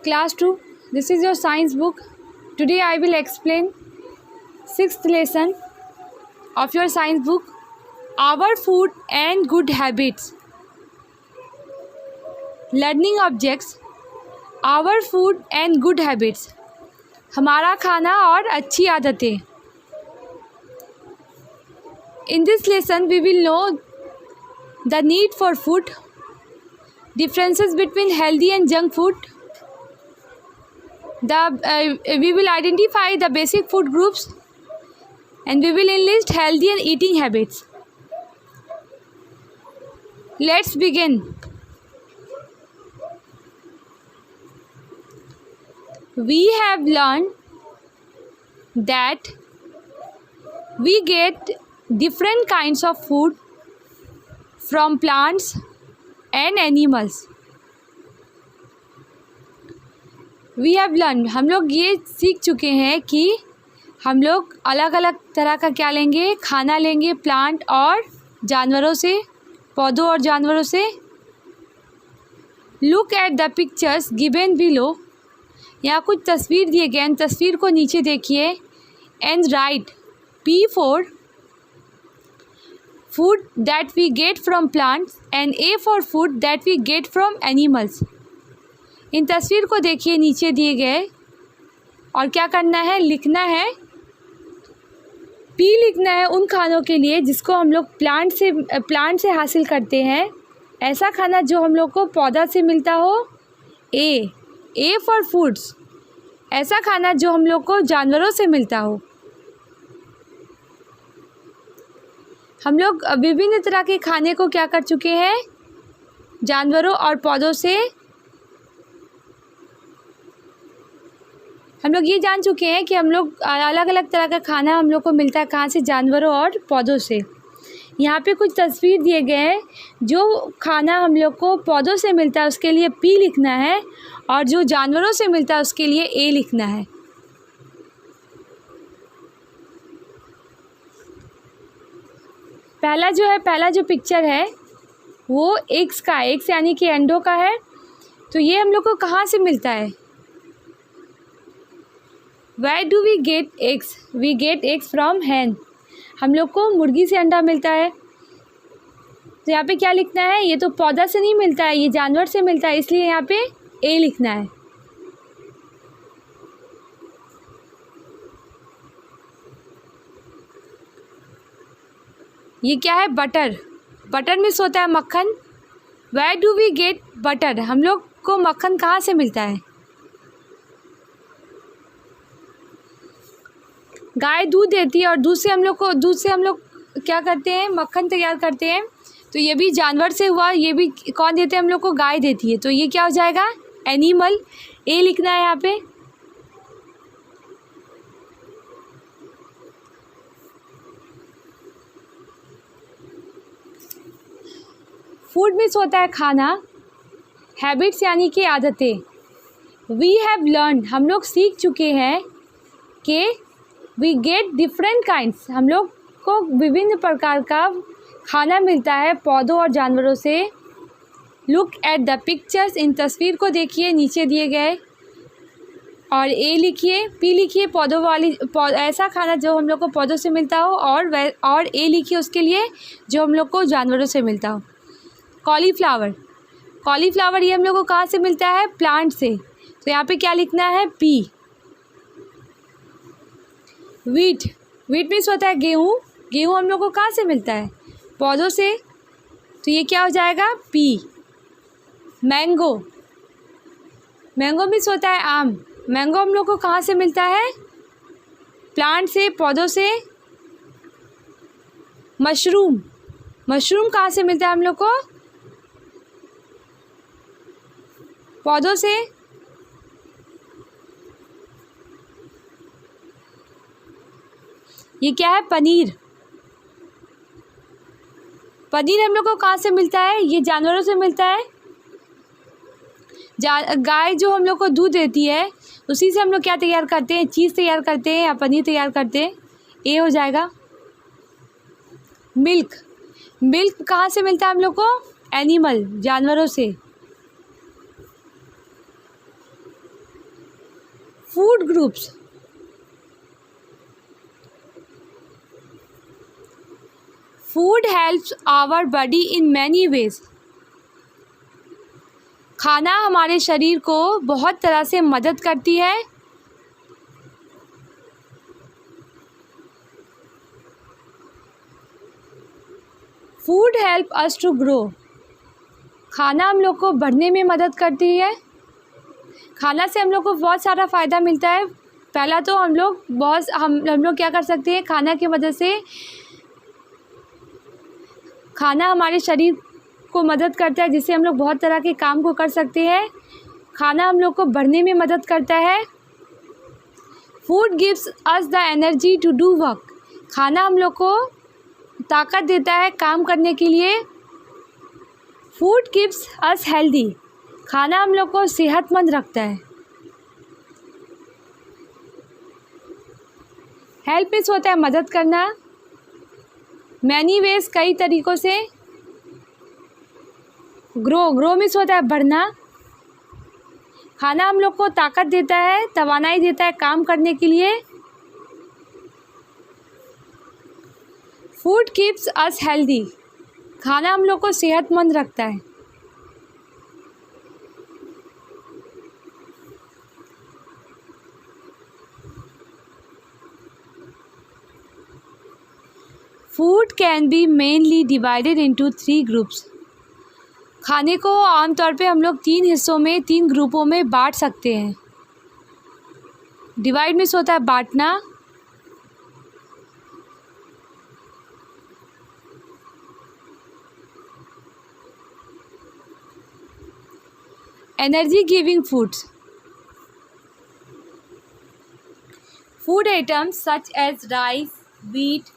Class 2, this is your science book. Today I will explain 6th lesson of your science book, Our Food and Good Habits. Learning objects, Our Food and Good Habits. हमारा खाना और अच्छी आदतें. In this lesson we will know the need for food, differences between healthy and junk food. We will identify the basic food groups and we will enlist healthy and eating habits. Let's begin. We have learned that we get different kinds of food from plants and animals. We have learned, हम लोग ये सीख चुके हैं कि हम लोग अलग अलग तरह का क्या लेंगे, खाना लेंगे प्लांट और जानवरों से, पौधों और जानवरों से. Look at the pictures given below. यहाँ कुछ तस्वीर दिए गए हैं, तस्वीर को नीचे देखिए. And right P for food that we get from plants and A for food that we get from animals. इन तस्वीर को देखिए नीचे दिए गए और क्या करना है, लिखना है. P लिखना है उन खानों के लिए जिसको हम लोग प्लांट से हासिल करते हैं, ऐसा खाना जो हम लोग को पौधा से मिलता हो. A फॉर फूड्स, ऐसा खाना जो हम लोग को जानवरों से मिलता हो. हम लोग विभिन्न तरह के खाने को क्या कर चुके हैं, जानवरों और पौधों से. हम लोग ये जान चुके हैं कि हम लोग अलग अलग तरह का खाना हम लोग को मिलता है कहाँ से, जानवरों और पौधों से. यहाँ पे कुछ तस्वीर दिए गए हैं. जो खाना हम लोग को पौधों से मिलता है उसके लिए P लिखना है और जो जानवरों से मिलता है उसके लिए A लिखना है. पहला जो पिक्चर है वो एग्स का है, एग्स यानी कि अंडों का है. तो ये हम लोग को कहाँ से मिलता है, Where do we get eggs? We get eggs from hen. हम लोग को मुर्गी से अंडा मिलता है. तो यहाँ पे क्या लिखना है, ये तो पौधा से नहीं मिलता है, ये जानवर से मिलता है, इसलिए यहाँ पे A लिखना है. ये क्या है, बटर. बटर मीन्स होता है मक्खन. Where do we get butter? हम लोग को मक्खन कहाँ से मिलता है, गाय दूध देती है और दूध से हम लोग क्या करते हैं, मक्खन तैयार करते हैं. तो ये भी जानवर से हुआ, ये भी कौन देते हैं हम लोग को, गाय देती है. तो ये क्या हो जाएगा, एनिमल. A लिखना है यहाँ पे. फूड मीन्स होता है खाना, हैबिट्स यानी कि आदतें. वी हैव लर्न, हम लोग सीख चुके हैं कि वी गेट डिफरेंट काइंड्स, हम लोग को विभिन्न प्रकार का खाना मिलता है पौधों और जानवरों से. लुक एट द पिक्चर्स, इन तस्वीर को देखिए नीचे दिए गए और A लिखिए, P लिखिए पौधों वाली, ऐसा खाना जो हम लोग को पौधों से मिलता हो, और A लिखिए उसके लिए जो हम लोग को जानवरों से मिलता हो. कॉलीफ्लावर ये हम लोग को कहाँ से मिलता है, प्लांट से. तो यहाँ पे क्या लिखना है, P. वीट मीन्स होता है गेहूँ हम लोग को कहाँ से मिलता है, पौधों से. तो ये क्या हो जाएगा, P. मैंगो मीन्स होता है आम. मैंगो हम लोग को कहाँ से मिलता है, प्लांट से, पौधों से. मशरूम कहाँ से मिलता है हम लोग को, पौधों से. ये क्या है, पनीर हम लोग को कहाँ से मिलता है, ये जानवरों से मिलता है. गाय जो हम लोग को दूध देती है उसी से हम लोग क्या तैयार करते हैं, चीज़ तैयार करते हैं या पनीर तैयार करते हैं. A हो जाएगा. मिल्क कहाँ से मिलता है हम लोग को, एनिमल, जानवरों से. Food groups. Food helps our body in many ways. खाना हमारे शरीर को बहुत तरह से मदद करती है। Food help us to grow. खाना हम लोग को बढ़ने में मदद करती है। खाना से हम लोग को बहुत सारा फ़ायदा मिलता है। पहला तो हम लोग क्या कर सकते हैं, खाना की मदद से खाना हमारे शरीर को मदद करता है, जिससे हम लोग बहुत तरह के काम को कर सकते हैं। खाना हम लोग को बढ़ने में मदद करता है। Food gives us the energy to do work. खाना हम लोग को ताकत देता है काम करने के लिए। Food keeps us healthy. खाना हम लोग को सेहतमंद रखता है। हेल्प मीन्स होता है मदद करना। मैनी वेज कई तरीक़ों से। ग्रो मीन्स होता है बढ़ना। खाना हम लोग को ताकत देता है, तवानाई देता है काम करने के लिए। Food keeps us healthy. खाना हम लोग को सेहतमंद रखता है। Food can be mainly divided into 3 groups. खाने को आमतौर पे हम लोग 3 हिस्सों में, 3 ग्रुपों में बांट सकते हैं। डिवाइड मीन्स होता है बांटना। Energy giving foods. Food items such as rice, wheat,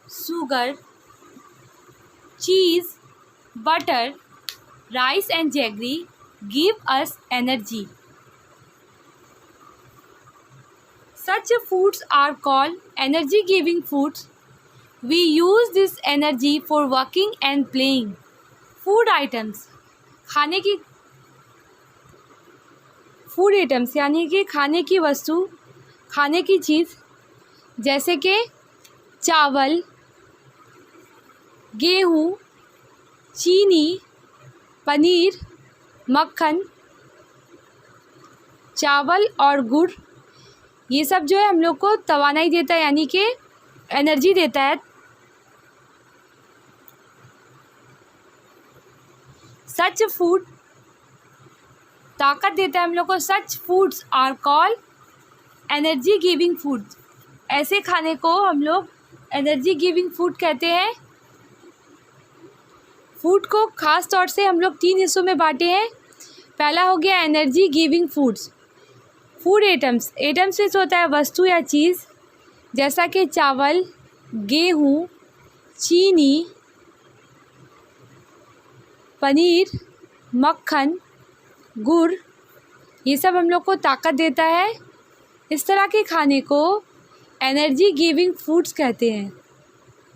sugar, cheese, butter, rice and jaggery give us energy. Such foods are called energy giving foods. We use this energy for working and playing. Food items, खाने की food items यानी कि खाने की वस्तु, खाने की चीज़, जैसे कि चावल, गेहूँ, चीनी, पनीर, मक्खन, चावल और गुड़, ये सब जो है हम लोग को तवानाई देता है, यानी कि एनर्जी देता है। सच फूड ताकत देता है हम लोग को। Such foods are called energy giving food. ऐसे खाने को हम लोग एनर्जी गिविंग फूड कहते हैं। फूड को ख़ास तौर से हम लोग 3 हिस्सों में बांटे हैं। पहला हो गया energy giving foods. Food items में होता है वस्तु या चीज़, जैसा कि चावल, गेहूँ, चीनी, पनीर, मक्खन, गुड़, ये सब हम लोग को ताकत देता है। इस तरह के खाने को एनर्जी गिविंग फूड्स कहते हैं,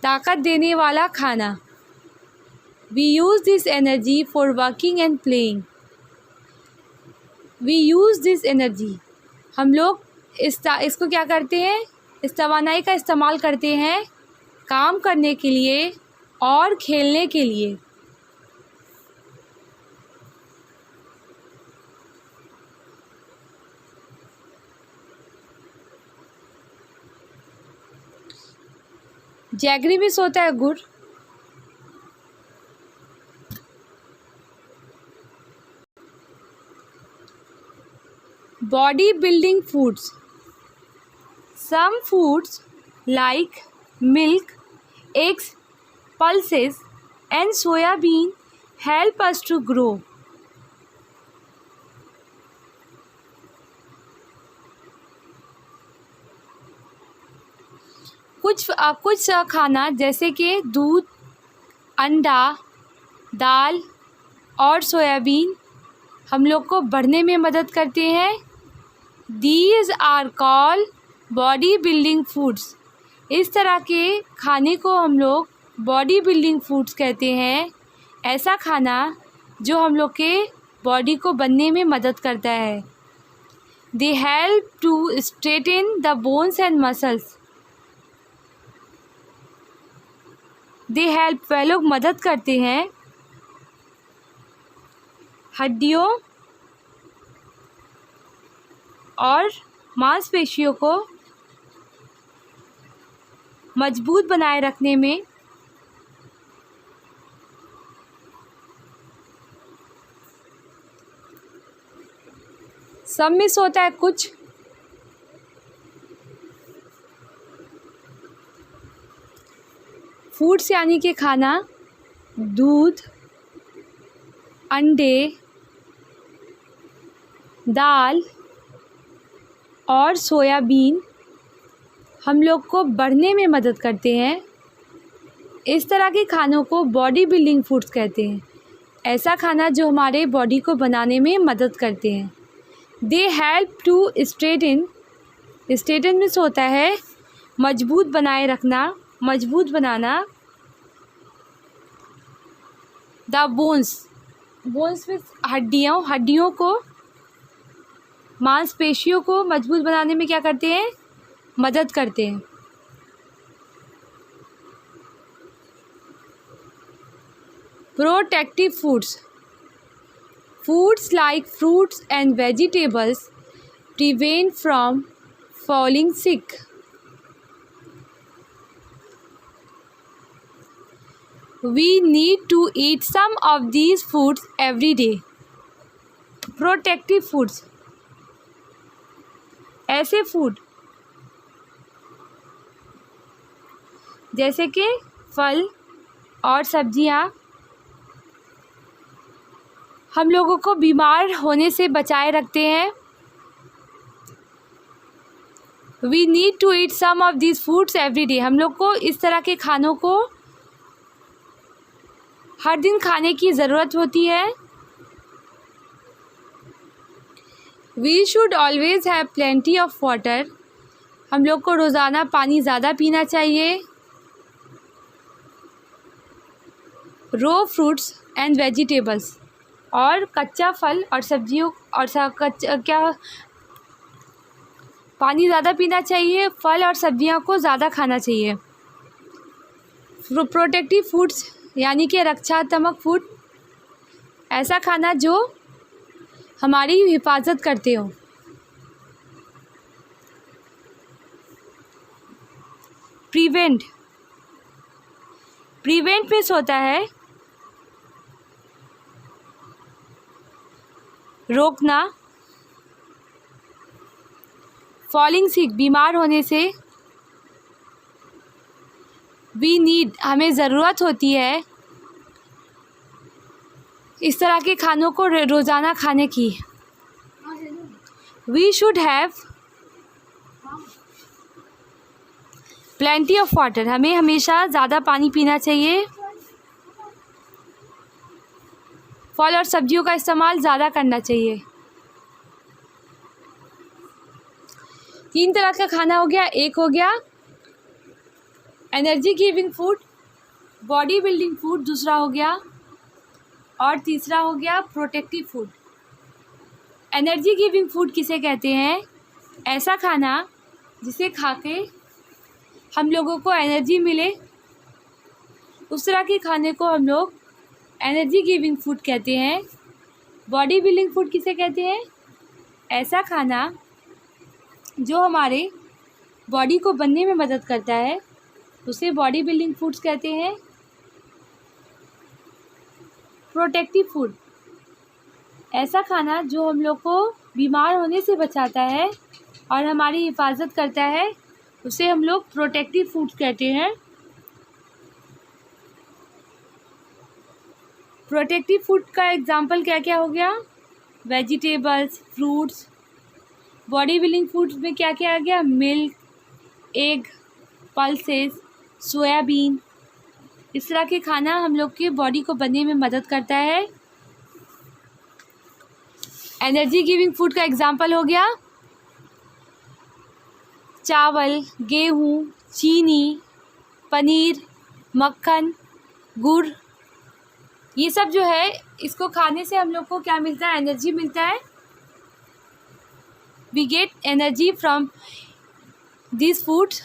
ताकत देने वाला खाना। We use this energy for working and playing. We use this energy, हम लोग इसको क्या करते हैं, इस तवानाई का इस्तेमाल करते हैं काम करने के लिए और खेलने के लिए। जैगरी भी होता है गुड़। Body building foods. Some foods like milk, eggs, pulses and soybean help us to grow. कुछ खाना जैसे कि दूध, अंडा, दाल और सोयाबीन हम लोग को बढ़ने में मदद करते हैं। These are called body building foods. इस तरह के खाने को हम लोग बॉडी बिल्डिंग फूड्स कहते हैं। ऐसा खाना जो हम लोग के बॉडी को बनने में मदद करता है। They help to strengthen the bones and muscles. They help, वह लोग मदद करते हैं हड्डियों और मांसपेशियों को मजबूत बनाए रखने में। सब मिस होता है कुछ। फूड्स यानी कि खाना, दूध, अंडे, दाल और सोयाबीन हम लोग को बढ़ने में मदद करते हैं। इस तरह के खानों को बॉडी बिल्डिंग फूड्स कहते हैं। ऐसा खाना जो हमारे बॉडी को बनाने में मदद करते हैं। They help to strengthen, strengthen means होता है मजबूत बनाए रखना, मजबूत बनाना। द बोन्स, बोन्स मीन्स हड्डियों, हड्डियों को, मांसपेशियों को मजबूत बनाने में क्या करते हैं, मदद करते हैं। Protective foods, foods like fruits and vegetables prevent from falling sick. We need to eat some of these foods every day. Protective foods, ऐसे फूड जैसे कि फल और सब्जियां हम लोगों को बीमार होने से बचाए रखते हैं। We need to eat some of these foods every day. हम लोग को इस तरह के खानों को हर दिन खाने की ज़रूरत होती है। We should always have plenty of water. हम लोग को रोज़ाना पानी ज़्यादा पीना चाहिए। Raw fruits and vegetables, और कच्चा फल और सब्जियों और पानी ज़्यादा पीना चाहिए। फल और सब्जियों को ज़्यादा खाना चाहिए। प्रोटेक्टिव फूड्स यानी कि रक्षात्मक फूड, ऐसा खाना जो हमारी हिफाजत करते हो। प्रिवेंट, प्रिवेंट मीन्स होता है रोकना। फॉलिंग सिक, बीमार होने से। वी नीड, हमें ज़रूरत होती है इस तरह के खानों को रोज़ाना खाने की। We should have plenty of water, हमें हमेशा ज़्यादा पानी पीना चाहिए। फल और सब्जियों का इस्तेमाल ज़्यादा करना चाहिए। 3 तरह का खाना हो गया। एक हो गया energy giving food, body building food, दूसरा हो गया, और तीसरा हो गया protective food. Energy giving food किसे कहते हैं? ऐसा खाना जिसे खा के हम लोगों को एनर्जी मिले, उस तरह के खाने को हम लोग एनर्जी गिविंग फूड कहते हैं। बॉडी बिल्डिंग फूड किसे कहते हैं? ऐसा खाना जो हमारे बॉडी को बनने में मदद करता है, उसे बॉडी बिल्डिंग फूड्स कहते हैं। प्रोटेक्टिव फूड, ऐसा खाना जो हम लोग को बीमार होने से बचाता है और हमारी हिफाजत करता है, उसे हम लोग प्रोटेक्टिव फूड्स कहते हैं। प्रोटेक्टिव फूड का एग्जाम्पल क्या क्या हो गया? Vegetables, fruits. Body building foods में क्या क्या आ गया? Milk, egg, pulses, soybean. इस तरह के खाना हम लोग के बॉडी को बनने में मदद करता है। एनर्जी गिविंग फूड का एग्जाम्पल हो गया चावल, गेहूँ, चीनी, पनीर, मक्खन, गुड़। ये सब जो है, इसको खाने से हम लोग को क्या मिलता है? एनर्जी मिलता है। We get energy from these foods.